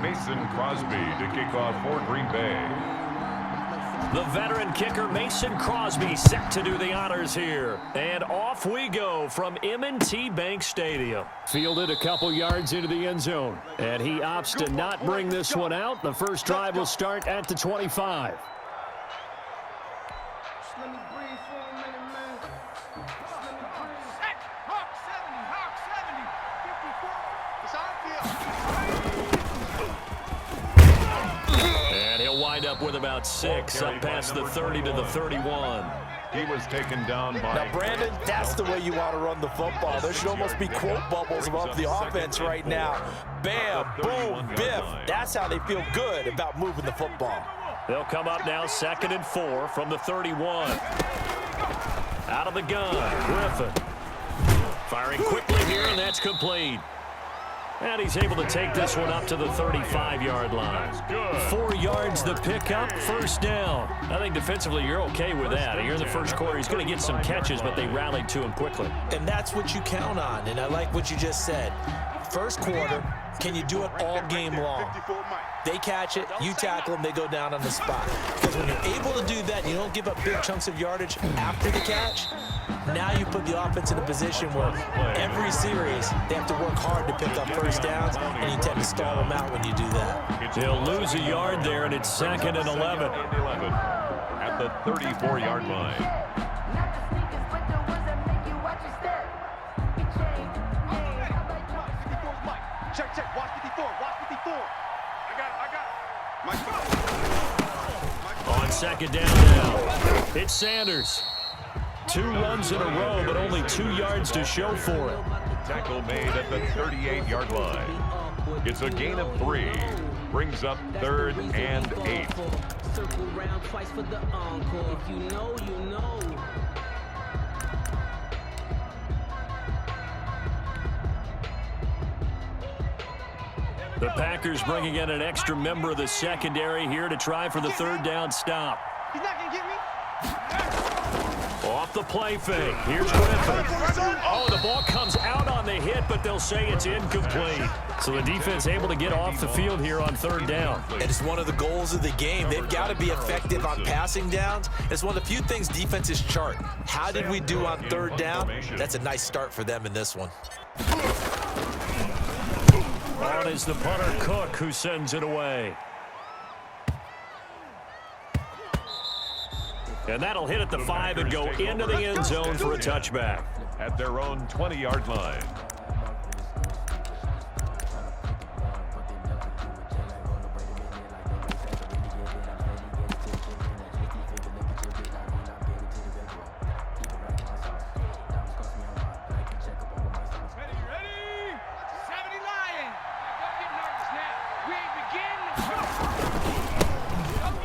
Mason Crosby to kick off for Green Bay. The veteran kicker Mason Crosby set to do the honors here. And off we go from M&T Bank Stadium. Fielded a couple yards into the end zone. And he opts to not bring this one out. The first drive will start at the 25. Up with about 6, up past the 30 to the 31. He was taken down by... Now, Brandon, that's the way you want to run the football. There should almost be quote bubbles above the offense right now. Bam, boom, biff. That's how they feel good about moving the football. They'll come up now 2nd and 4 from the 31. Out of the gun, Griffin. Firing quickly here, and that's complete. And he's able to take this one up to the 35-yard line. 4 yards the pickup, first down. I think defensively you're okay with that. Here in the first quarter, he's going to get some catches, but they rallied to him quickly. And that's what you count on, and I like what you just said. First quarter, can you do it all game long? They catch it, you tackle them, they go down on the spot. Because when you're able to do that, you don't give up big chunks of yardage after the catch. Now you put the offense in a position where every series they have to work hard to pick up first downs, and you tend to stall them out when you do that. They'll lose a yard there, and it's 2nd and 11. At the 34-yard line. Check, watch 54, watch 54. I got it. On 2nd down now, it's Sanders. 2 runs in a row, but only 2 yards to show for it. Tackle made at the 38-yard line. It's a gain of 3. Brings up 3rd and 8. Circle round twice for the encore. If you know, you know. The Packers bringing in an extra member of the secondary here to try for the 3rd down stop. He's not going to get me. Off the play fake. Here's Griffin. Oh, the ball comes out on the hit, but they'll say it's incomplete. So the defense able to get off the field here on 3rd down. And it's one of the goals of the game. They've got to be effective on passing downs. It's one of the few things defenses chart. How did we do on 3rd down? That's a nice start for them in this one. On is the punter Cook, who sends it away. And that'll hit at the 5 and go into the end zone for a touchback. At their own 20-yard line.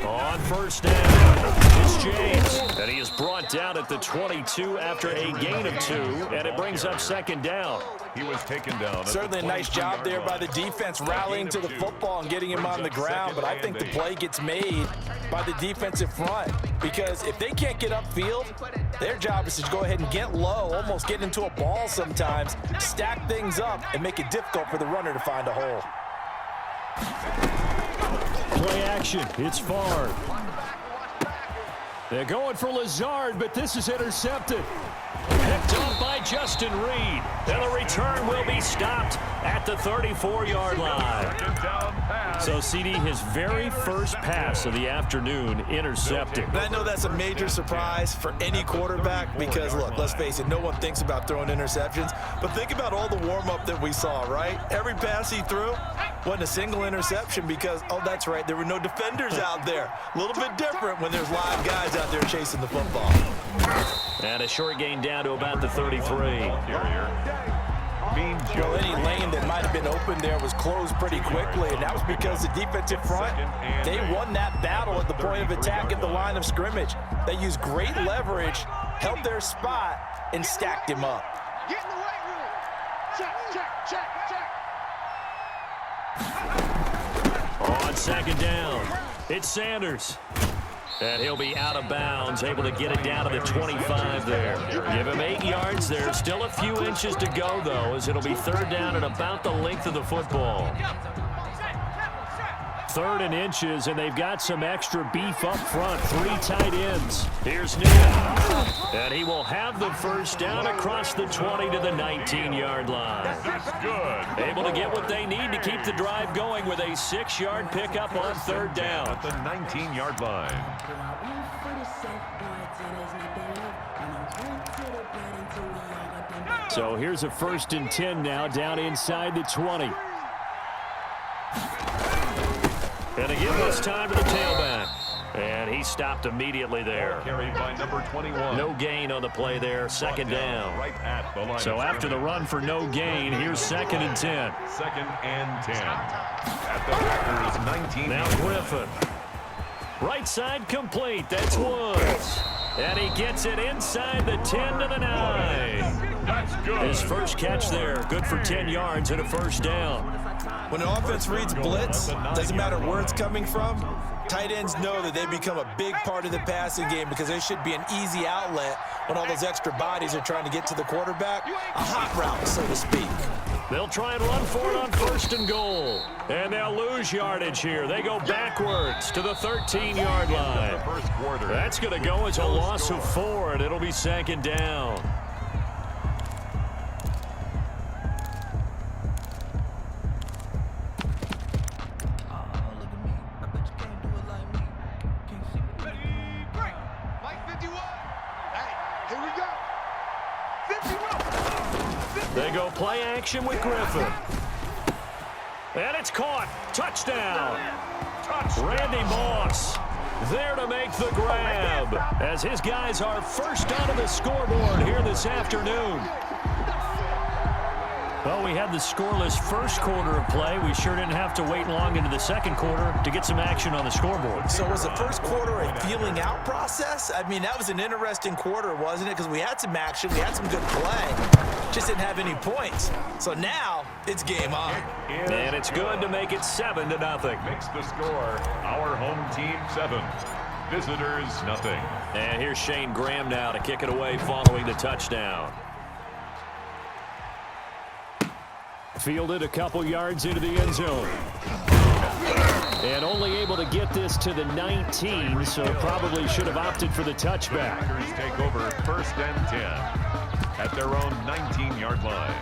On 1st down, it's James. And he is brought down at the 22 after a gain of 2, and it brings up 2nd down. He was taken down. Certainly a nice job there by the defense rallying to the football and getting him on the ground, but I think the play gets made by the defensive front, because if they can't get upfield, their job is to go ahead and get low, almost get into a ball sometimes, stack things up, and make it difficult for the runner to find a hole. Play action, it's Favre. They're going for Lazard, but this is intercepted. Picked up by Justin Reed. And the return will be stopped at the 34-yard line. So, CD, his very first pass of the afternoon intercepted. And I know that's a major surprise for any quarterback because, look, let's face it, no one thinks about throwing interceptions. But think about all the warm-up that we saw, right? Every pass he threw wasn't a single interception because, oh, that's right, there were no defenders out there. A little bit different when there's live guys out there chasing the football. And a short gain down to about the 33. Well, any lane that might have been open there was closed pretty quickly, and that was because the defensive front, they won that battle at the point of attack at the line of scrimmage. They used great leverage, held their spot, and stacked him up. Get in the weight room. Check. On 2nd down, it's Sanders. And he'll be out of bounds, able to get it down to the 25 there. Give him 8 yards there. Still a few inches to go, though, as it'll be 3rd down and about the length of the football. 3rd and inches, and they've got some extra beef up front. 3 tight ends. Here's Newton. And he will have the first down across the 20 to the 19-yard line. That's good. Able to get what they need to keep the drive going with a 6-yard pickup on 3rd down. At the 19-yard line. So here's a 1st and 10 now, down inside the 20. And again this time to the tailback. And he stopped immediately there. Carried by number 21. No gain on the play there, 2nd down. Right at the line. So after the run for no gain, here's 2nd and 10. 2nd and 10. At the Packers' 19. Now Griffin. Right side complete. That's Woods. And he gets it inside the 10 to the 9. That's good. His first catch there. Good for 10 yards and a 1st down. When an offense reads blitz, doesn't matter where it's coming from, tight ends know that they become a big part of the passing game because they should be an easy outlet when all those extra bodies are trying to get to the quarterback. A hot route, so to speak. They'll try and run for it on 1st and goal. And they'll lose yardage here. They go backwards to the 13-yard line. First quarter. That's going to go as a loss of 4, and it'll be 2nd down. They go play action with Griffin. And it's caught. Touchdown. Randy Moss there to make the grab as his guys are first onto the scoreboard here this afternoon. Well, we had the scoreless first quarter of play. We sure didn't have to wait long into the 2nd quarter to get some action on the scoreboard. So was the first quarter a feeling out process? I mean, that was an interesting quarter, wasn't it? Because we had some action, we had some good play, just didn't have any points. So now it's game on. And it's good to make it 7-0. Makes the score. Our home team 7. Visitors nothing. And here's Shane Graham now to kick it away following the touchdown. Fielded a couple yards into the end zone. And only able to get this to the 19, so probably should have opted for the touchback. Packers take over 1st and 10 at their own 19-yard line.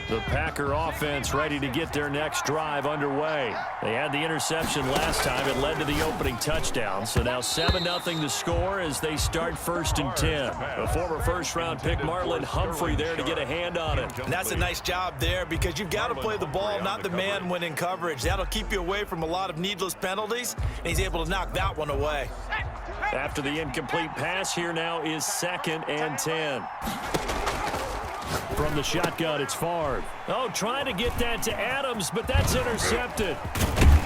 The Packer offense ready to get their next drive underway. They had the interception last time. It led to the opening touchdown. So now 7-0 the score as they start 1st and 10. A former first-round pick, Marlon Humphrey, there to get a hand on it. And that's a nice job there because you've got to play the ball, not the man when in coverage. That'll keep you away from a lot of needless penalties, and he's able to knock that one away. After the incomplete pass, here now is 2nd and 10. From the shotgun, it's Favre. Oh, trying to get that to Adams, but that's intercepted.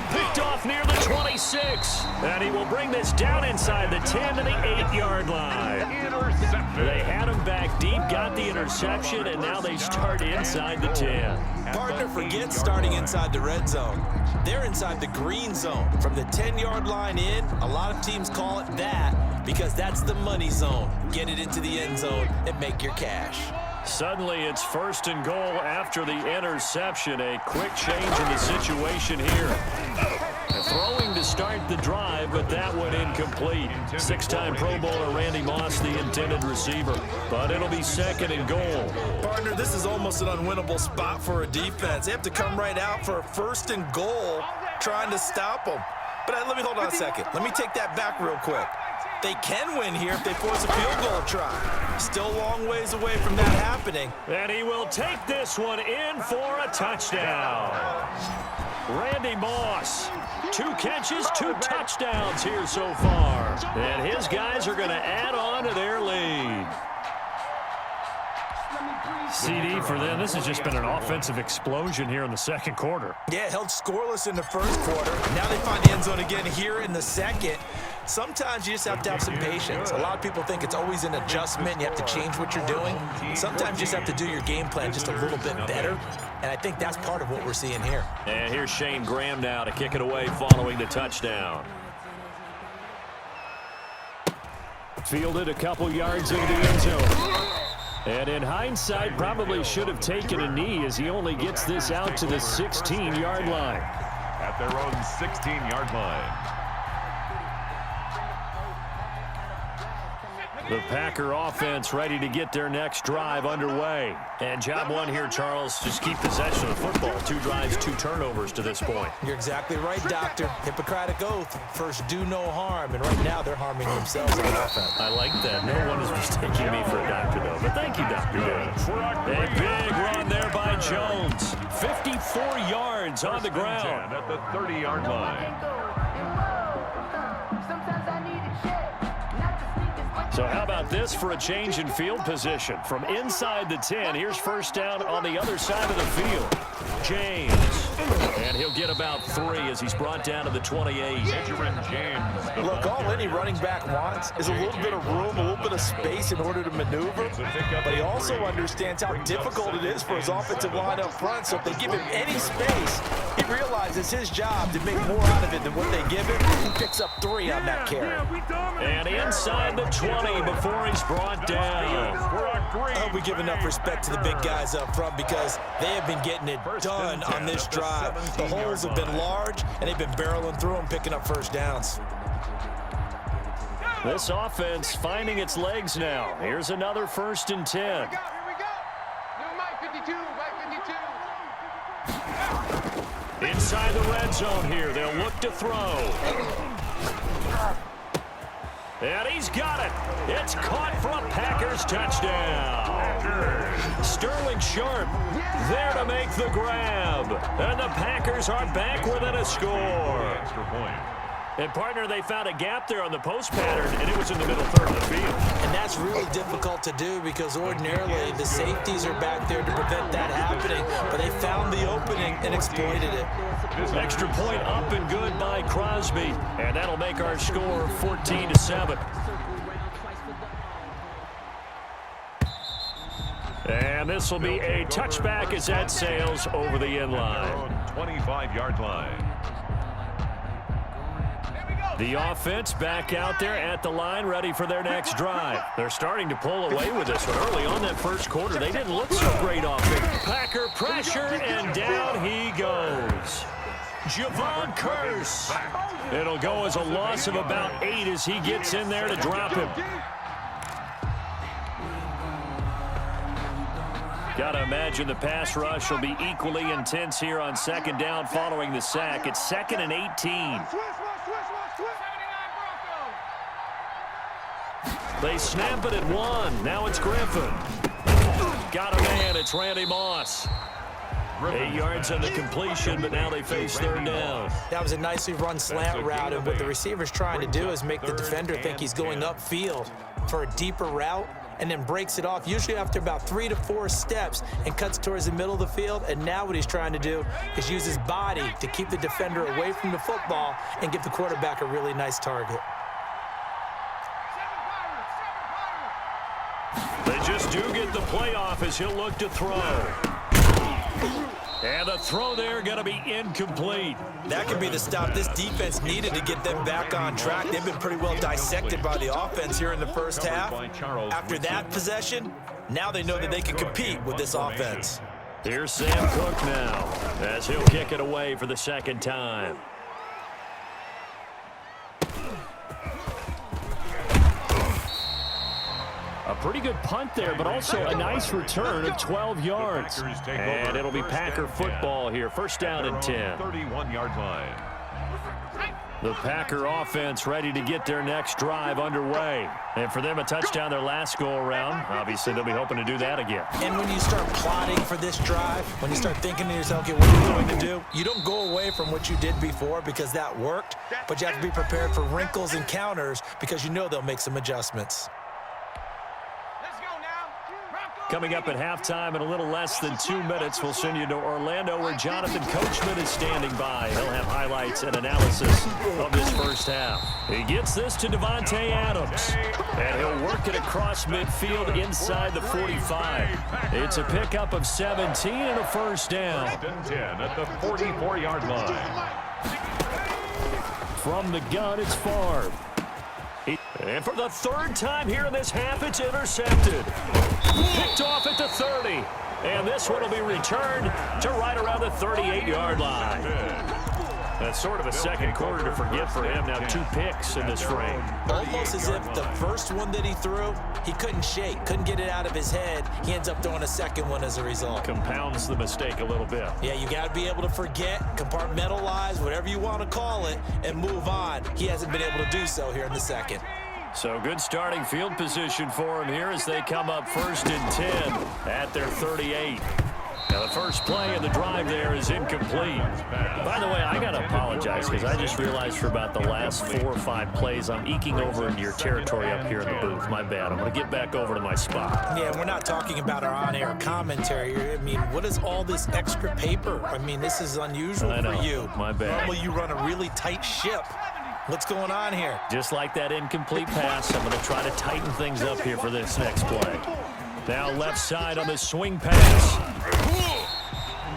Picked off near the 26. And he will bring this down inside the 10 to the 8-yard line. Intercepted. They had him back deep, got the interception, and now they start inside the 10. Partner forgets starting inside the red zone. They're inside the green zone. From the 10-yard line in, a lot of teams call it that because that's the money zone. Get it into the end zone and make your cash. Suddenly, it's 1st and goal after the interception. A quick change in the situation here. Throwing to start the drive, but that one incomplete. 6-time Pro Bowler Randy Moss, the intended receiver. But it'll be 2nd and goal. Partner, this is almost an unwinnable spot for a defense. They have to come right out for a 1st and goal trying to stop them. But let me hold on a second. Let me take that back real quick. They can win here if they force a field goal try. Still a long ways away from that happening. And he will take this one in for a touchdown. Randy Moss, 2 catches, 2 touchdowns here so far. And his guys are going to add on to their lead. CD for them. This has just been an offensive explosion here in the 2nd quarter. Yeah, held scoreless in the 1st quarter. Now they find the end zone again here in the 2nd. Sometimes you just have to have some patience. A lot of people think it's always an adjustment. You have to change what you're doing. Sometimes you just have to do your game plan just a little bit better. And I think that's part of what we're seeing here. And here's Shane Graham now to kick it away following the touchdown. Fielded a couple yards into the end zone. And in hindsight, probably should have taken a knee as he only gets this out to the 16-yard line. At their own 16-yard line. The Packer offense ready to get their next drive underway. And job one here, Charles, just keep possession of the football. 2 drives, 2 turnovers to this point. You're exactly right, Doctor. Hippocratic oath. First, do no harm. And right now, they're harming themselves on offense. I like that. No one is mistaking me for a doctor, though. But thank you, Dr. Day. A big run there by Jones. 54 yards on the ground. At the 30-yard line. So how about this for a change in field position? From inside the 10, here's first down on the other side of the field. James. And he'll get about 3 as he's brought down to the 28. James. Look, all any running back wants is a little bit of room, a little bit of space in order to maneuver. But he also understands how difficult it is for his offensive line up front. So if they give him any space, he realizes his job to make more out of it than what they give him. He picks up 3 on that carry. And inside the 20 before he's brought down. I hope we give enough respect to the big guys up front because they have been getting it done on this drive. The holes have been large, and they've been barreling through them, picking up first downs. This offense finding its legs now. Here's another 1st and 10. Here we go. New Mike 52, Mike 52. Inside the red zone here. They'll look to throw. And he's got it. It's caught for a Packers touchdown. Sterling Sharp there to make the grab. And the Packers are back within a score. Extra point. And, partner, they found a gap there on the post pattern, and it was in the middle third of the field. And that's really difficult to do because ordinarily the safeties are back there to prevent that happening. But they found the opening and exploited it. Extra point up and good by Crosby. And that'll make our score 14-7. And this will be a touchback as that sails over the end line. 25-yard line. The offense back out there at the line, ready for their next drive. They're starting to pull away with this one. Early on that first quarter, they didn't look so great offense. Packer pressure, and down he goes. Javon Curse. It'll go as a loss of about 8 as he gets in there to drop him. Got to imagine the pass rush will be equally intense here on 2nd down following the sack. It's 2nd and 18. They snap it at 1. Now it's Griffin. Got a man. It's Randy Moss. 8 yards on the completion, but now they face 3rd down. That was a nicely run slant route, and what the receiver's trying to do is make the defender think he's going upfield for a deeper route and then breaks it off, usually after about 3 to 4 steps, and cuts towards the middle of the field. And now what he's trying to do is use his body to keep the defender away from the football and give the quarterback a really nice target. They just do get the playoff as he'll look to throw. And the throw there going to be incomplete. That could be the stop this defense needed to get them back on track. They've been pretty well dissected by the offense here in the first half. After that possession, now they know that they can compete with this offense. Here's Sam Cook now as he'll kick it away for the 2nd time. A pretty good punt there, but also a nice return of 12 yards. And it'll be Packer football here. 1st down and 10. 31-yard line. The Packer offense ready to get their next drive underway. And for them, a touchdown their last go-around. Obviously, they'll be hoping to do that again. And when you start plotting for this drive, when you start thinking to yourself, okay, what are you going to do? You don't go away from what you did before because that worked, but you have to be prepared for wrinkles and counters because you know they'll make some adjustments. Coming up at halftime in a little less than 2 minutes, we'll send you to Orlando where Jonathan Coachman is standing by. He'll have highlights and analysis of this first half. He gets this to Devontae Adams, and he'll work it across midfield inside the 45. It's a pickup of 17 and a 1st down. 10 at the 44-yard line. From the gun, it's Favre. And for the third time here in this half, it's intercepted. Picked off at the 30. And this one will be returned to right around the 38-yard line. That's sort of a second quarter to forget for him. Now 2 picks in this frame. Almost as if the first one that he threw, he couldn't shake, couldn't get it out of his head. He ends up throwing a second one as a result. Compounds the mistake a little bit. Yeah, you got to be able to forget, compartmentalize, whatever you want to call it, and move on. He hasn't been able to do so here in the second. So good starting field position for him here as they come up 1st and 10 at their 38. Now, the first play of the drive there is incomplete. By the way, I got to apologize because I just realized for about the last 4 or 5 plays, I'm eking over into your territory up here in the booth. My bad. I'm going to get back over to my spot. Yeah, we're not talking about our on-air commentary. I mean, what is all this extra paper? I mean, this is unusual for you. My bad. Normally, you run a really tight ship. What's going on here? Just like that incomplete pass, I'm going to try to tighten things up here for this next play. Now left side on the swing pass.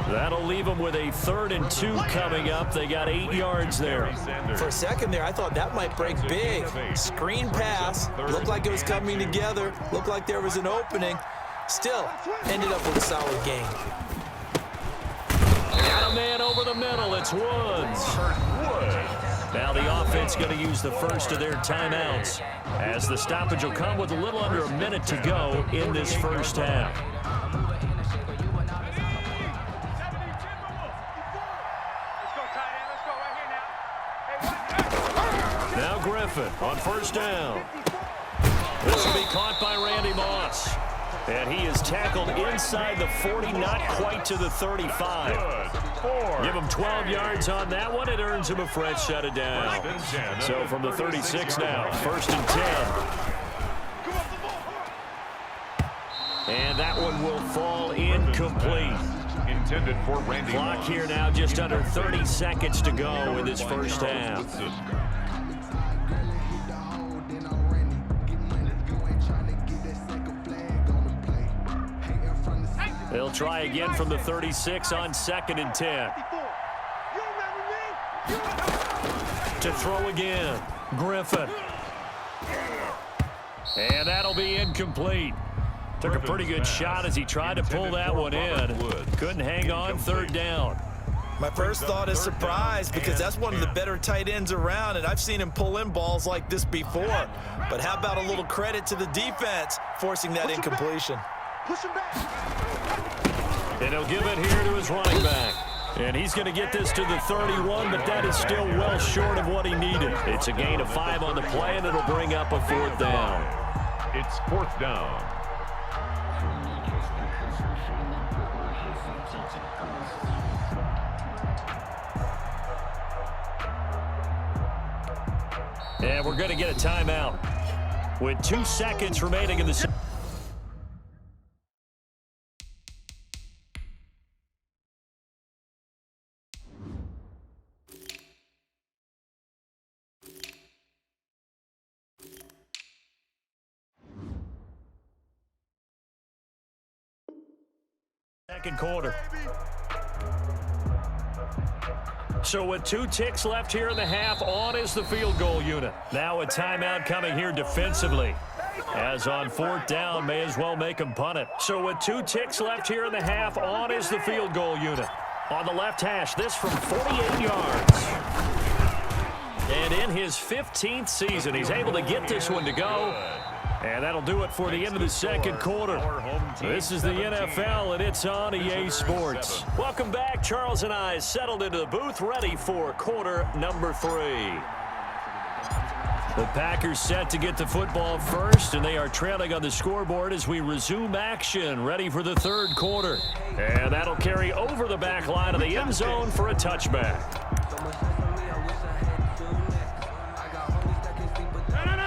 That'll leave them with a 3rd and 2 coming up. They got 8 yards there. For a second there, I thought that might break big. Screen pass. Looked like it was coming together. Looked like there was an opening. Still, ended up with a solid game. Got a man over the middle. It's Woods. Now the offense going to use the first of their timeouts as the stoppage will come with a little under a minute to go in this first half. Now Griffin on 1st down. This will be caught by Randy Moss. And he is tackled inside the 40, not quite to the 35. Give him 12 yards on that one. It earns him a fresh set of down. So from the 36 now, 1st and 10. And that one will fall incomplete. Intended for Randy. Clock here now, just under 30 seconds to go in this first half. They'll try again from the 36 on 2nd and 10. To throw again, Griffin. And that'll be incomplete. Took a pretty good shot as he tried to pull that one in. Couldn't hang on, 3rd down. My first thought is surprise because that's one of the better tight ends around, and I've seen him pull in balls like this before. But how about a little credit to the defense forcing that incompletion? Push him back. And he'll give it here to his running back. And he's going to get this to the 31, but that is still well short of what he needed. It's a gain of 5 on the play, and it'll bring up a 4th down. It's 4th down. And we're going to get a timeout with 2 seconds remaining in the second quarter. So with 2 ticks left here in the half, on is the field goal unit. Now a timeout coming here defensively. As on 4th down, may as well make him punt it. So with 2 ticks left here in the half, on is the field goal unit. On the left hash, this from 48 yards. And in his 15th season, he's able to get this one to go. And that'll do it for the end of the second quarter. This is the NFL, and it's on EA Sports. Welcome back. Charles and I settled into the booth, ready for quarter number 3. The Packers set to get the football first, and they are trailing on the scoreboard as we resume action, ready for the 3rd quarter. And that'll carry over the back line of the end zone for a touchback.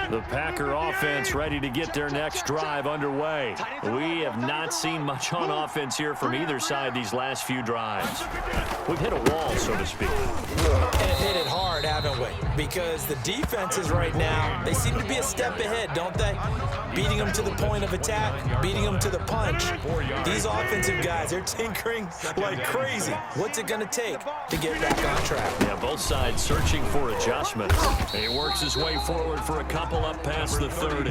The Packer offense ready to get their next drive underway. We have not seen much on offense here from either side these last few drives. We've hit a wall, so to speak. And hit it hard, haven't we? because the defenses right now, they seem to be a step ahead, don't they? Beating them to the point of attack, beating them to the punch. These offensive guys, they're tinkering like crazy. What's it going to take to get back on track? Yeah, both sides searching for adjustments. He works his way forward for a couple up past the 30.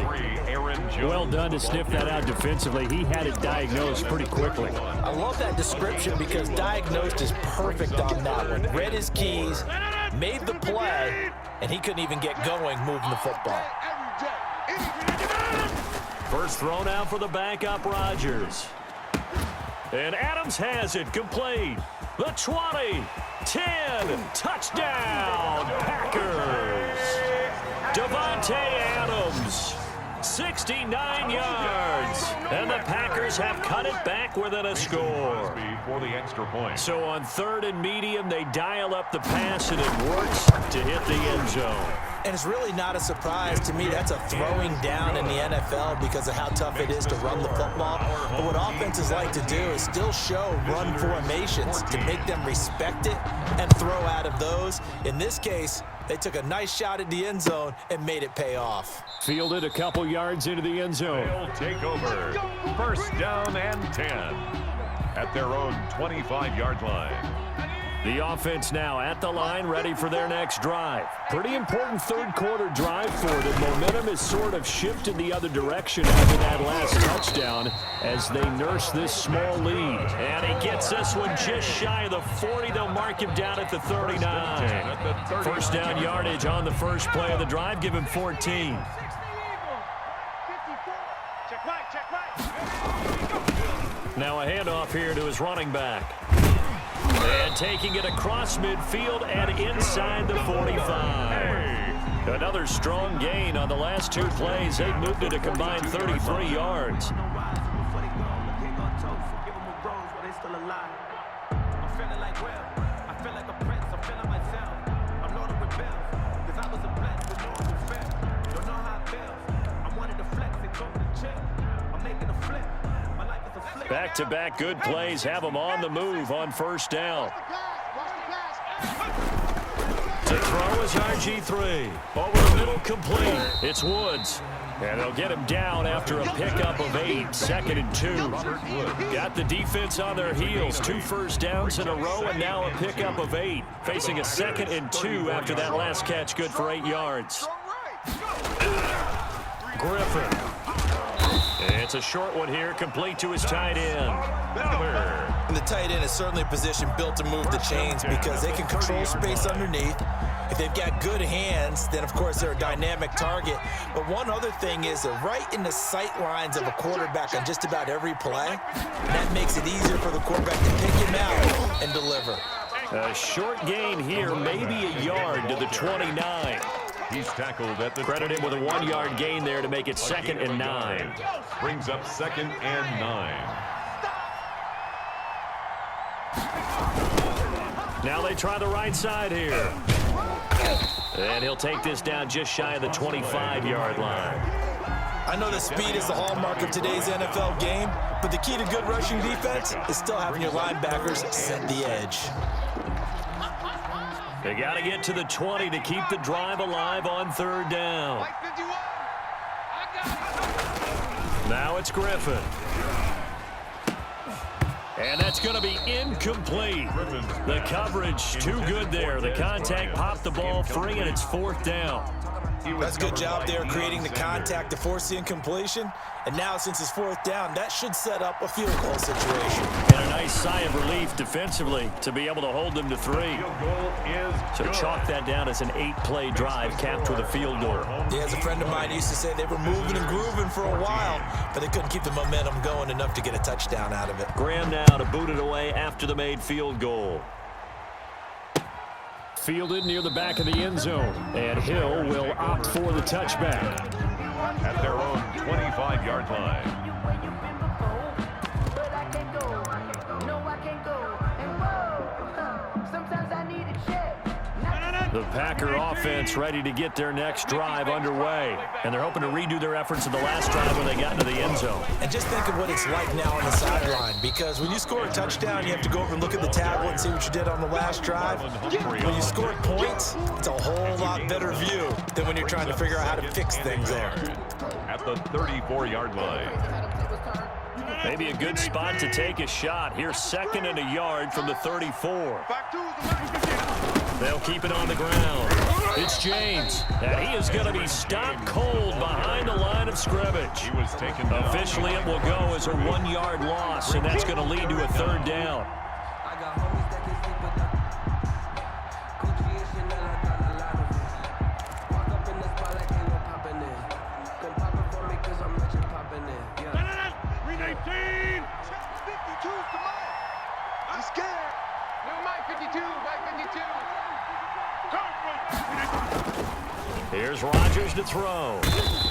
Well done to sniff that out defensively. He had it diagnosed pretty quickly. I love that description because diagnosed is perfect on that one. Read his keys, made the play, and he couldn't even get going moving the football. First thrown out for the backup Rodgers. And Adams has it complete. The 20, 10, touchdown, Packers. Devontae Adams, 69 yards. And the Packers have cut it back within a score. For the extra point. So on 3rd and medium, they dial up the pass, and it works to hit the end zone. And it's really not a surprise to me. That's a throwing down in the NFL because of how tough it is to run the football. But what offenses like to do is still show run formations to make them respect it and throw out of those. In this case, they took a nice shot at the end zone and made it pay off. Fielded a couple yards into the end zone. They'll take over. First down and 10 at their own 25-yard line. The offense now at the line, ready for their next drive. Pretty important third-quarter drive for them. Momentum has sort of shifted the other direction after that last touchdown as they nurse this small lead. And he gets this one just shy of the 40. They'll mark him down at the 39. First down yardage on the first play of the drive. Give him 14. Now a handoff here to his running back. And taking it across midfield and inside the 45. Another strong gain on the last two plays. They've moved it a combined 33 yards. Back-to-back good plays have them on the move on first down. To throw is RG3. Over the middle, complete. It's Woods. And they'll get him down after a pickup of 8. 2nd and 2. Got the defense on their heels. 2 first downs in a row, and now a pickup of 8. Facing a 2nd and 2 after that last catch, good for 8 yards. Griffin. It's a short one here, complete to his tight end. And the tight end is certainly a position built to move the chains because they can control space underneath. If they've got good hands, then of course they're a dynamic target. But one other thing is they're right in the sight lines of a quarterback on just about every play. And that makes it easier for the quarterback to pick him out and deliver. A short gain here, maybe a yard to the 29. He's tackled at the Credit him with a 1-yard gain there to make it 2nd and 9. Brings up 2nd and 9. Now they try the right side here. And he'll take this down just shy of the 25-yard line. I know that speed is the hallmark of today's NFL game, but the key to good rushing defense is still having your linebackers set the edge. They got to get to the 20 to keep the drive alive on 3rd down. Now it's Griffin. And that's going to be incomplete. The coverage too good there. The contact popped the ball free, and it's 4th down. That's a good job there creating the contact to force the incompletion. And now since it's 4th down, that should set up a field goal situation. And a nice sigh of relief defensively to be able to hold them to 3. So chalk that down as an 8-play drive capped with a field goal. Yeah, as a friend of mine used to say, they were moving and grooving for a while, but they couldn't keep the momentum going enough to get a touchdown out of it. Graham now to boot it away after the made field goal. Fielded near the back of the end zone, and Hill will opt for the touchback. At their own 25-yard line. The Packer offense ready to get their next drive underway. And they're hoping to redo their efforts of the last drive when they got into the end zone. And just think of what it's like now on the sideline, because when you score a touchdown, you have to go over and look at the tablet and see what you did on the last drive. When you score points, it's a whole lot lot better view than when you're trying to figure out how to fix things there. At the 34-yard line. Maybe a good spot to take a shot. Here's 2nd and a yard from the 34. They'll keep it on the ground. It's James, and he is going to be stopped cold behind the line of scrimmage. He was taken down. Officially, it will go as a 1-yard loss, and that's going to lead to a 3rd down. Here's Rodgers to throw.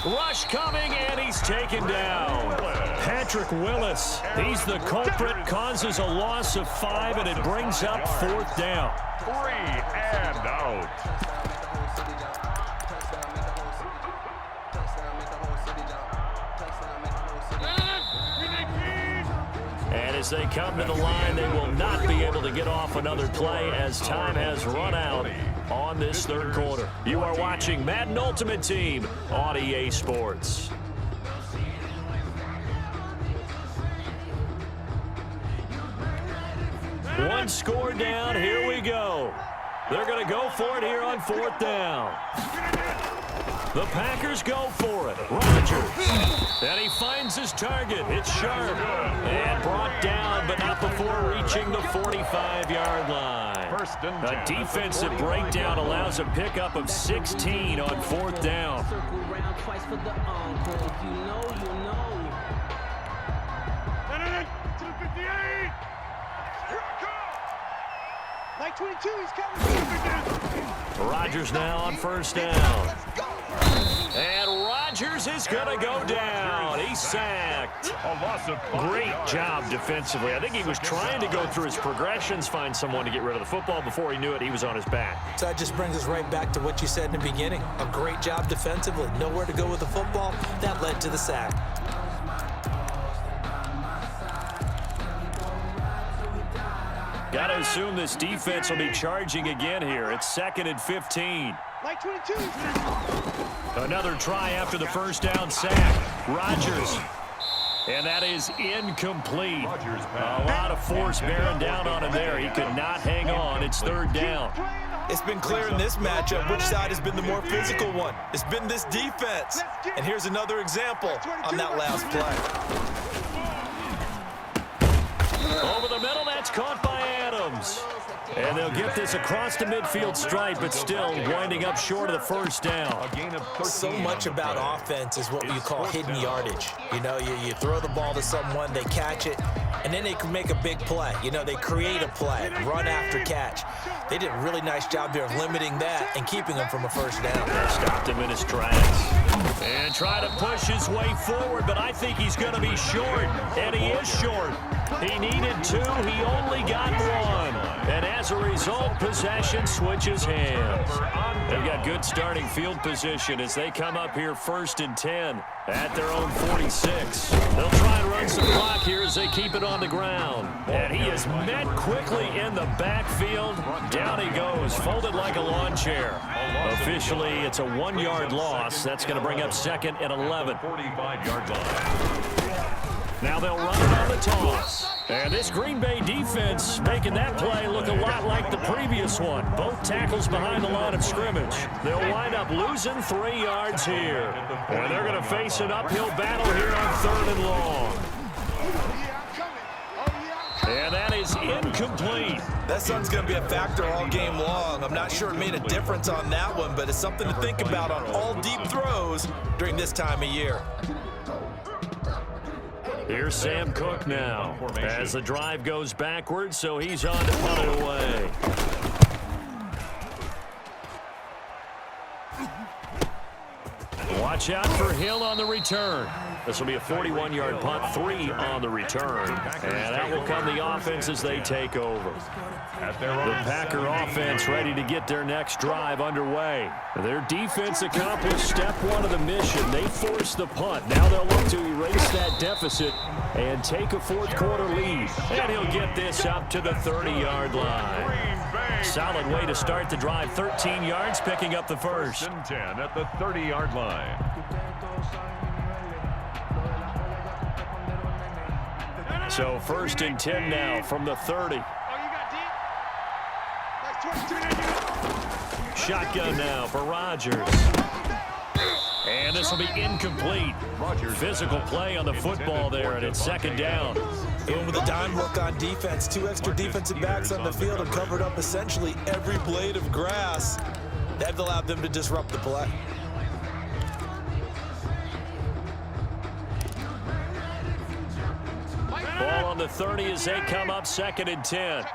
Rush coming, and he's taken down. Patrick Willis, he's the culprit, causes a loss of 5, and it brings up 4th down. 3 and out. And as they come to the line, they will not be able to get off another play as time has run out on this 3rd quarter. You are watching Madden Ultimate Team on EA Sports. One score down. Here we go. They're going to go for it here on 4th down. The Packers go for it. Rodgers. And he finds his target. It's sharp. And brought down, but not before reaching the 45-yard line. A defensive breakdown allows a pickup of 16 on 4th down. Circle round twice for the encore. If you know, you know. To the 58. Here I come. Like 22, he's coming. Rodgers now on 1st down. And Rodgers is going to go down. He's sacked. Great job defensively. I think he was trying to go through his progressions, find someone to get rid of the football. Before he knew it, he was on his back. So that just brings us right back to what you said in the beginning. A great job defensively. Nowhere to go with the football. That led to the sack. Got to assume this defense will be charging again here. It's 2nd and 15. Like 22. Another try after the 1st down sack. Rodgers. And that is incomplete. A lot of force bearing down on him there. He could not hang on. It's 3rd down. It's been clear in this matchup which side has been the more physical one. It's been this defense. And here's another example on that last play. Over the middle, that's caught by Adams. And they'll get this across the midfield stripe, but still winding up short of the 1st down. So much about offense is what you call hidden yardage. You know, you throw the ball to someone, they catch it, and then they can make a big play. You know, they create a play, run after catch. They did a really nice job there of limiting that and keeping him from a 1st down. They stopped him in his tracks. And try to push his way forward, but I think he's going to be short. And he is short. He needed 2. He only got 1. And as a result, possession switches hands. They've got good starting field position as they come up here 1st and 10 at their own 46. They'll try and run some clock here as they keep it on the ground. And he is met quickly in the backfield. Down he goes, folded like a lawn chair. Officially, it's a 1-yard loss. That's going to bring up 2nd and 11. 45-yard line. Now they'll run it on the toss. And this Green Bay defense making that play look a lot like the previous one. Both tackles behind the line of scrimmage. They'll wind up losing 3 yards here. And they're going to face an uphill battle here on 3rd and long. And that is incomplete. That sun's going to be a factor all game long. I'm not sure it made a difference on that one, but it's something to think about on all deep throws during this time of year. Here's Sam Cook now as the drive goes backwards, so he's on to punt it away. Watch out for Hill on the return. This will be a 41-yard punt, 3 on the return. And that will come the offense as they take over. The Packer offense ready to get their next drive underway. Their defense accomplished step 1 of the mission. They forced the punt. Now they'll look to erase that deficit and take a 4th quarter lead. And he'll get this up to the 30-yard line. Solid way to start the drive. 13 yards, picking up the first. 1st and 10 at the 30-yard line. So 1st and 10 now from the 30. Oh, you got deep. Like 22. Shotgun now for Rodgers. And this will be incomplete. Physical play on the football there, and it's 2nd down. Even with a dime look on defense, 2 extra defensive backs on the field and covered up essentially every blade of grass. That allowed them to disrupt the play. Ball on the 30 as they come up 2nd and 10.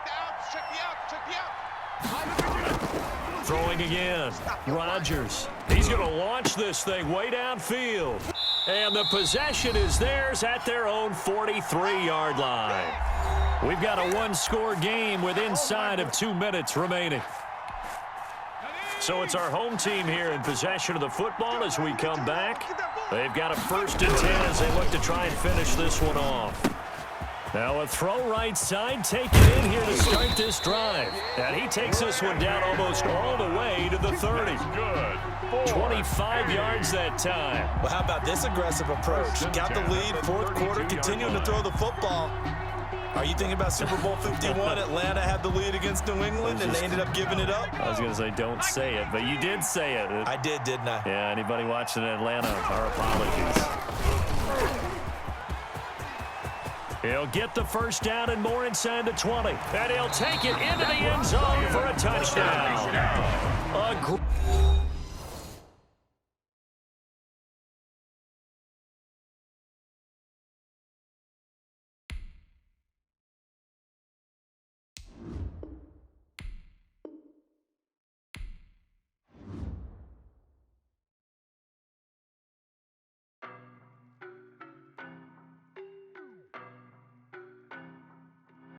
Throwing again. Rodgers. He's going to launch this thing way downfield. And the possession is theirs at their own 43-yard line. We've got a one-score game with inside of 2 minutes remaining. So it's our home team here in possession of the football as we come back. They've got a 1st and 10 as they look to try and finish this one off. Now a throw right side, taken in here to start this drive. And he takes this one down almost all the way to the 30. Good. 25 yards that time. Well, how about this aggressive approach? Got the lead, 4th quarter, continuing to throw the football. Are you thinking about Super Bowl 51? Atlanta had the lead against New England, and they ended up giving it up? I was going to say don't say it, but you did say it. I did, didn't I? Yeah, anybody watching Atlanta, our apologies. He'll get the 1st down and more inside the 20. And he'll take it into the end zone for a touchdown.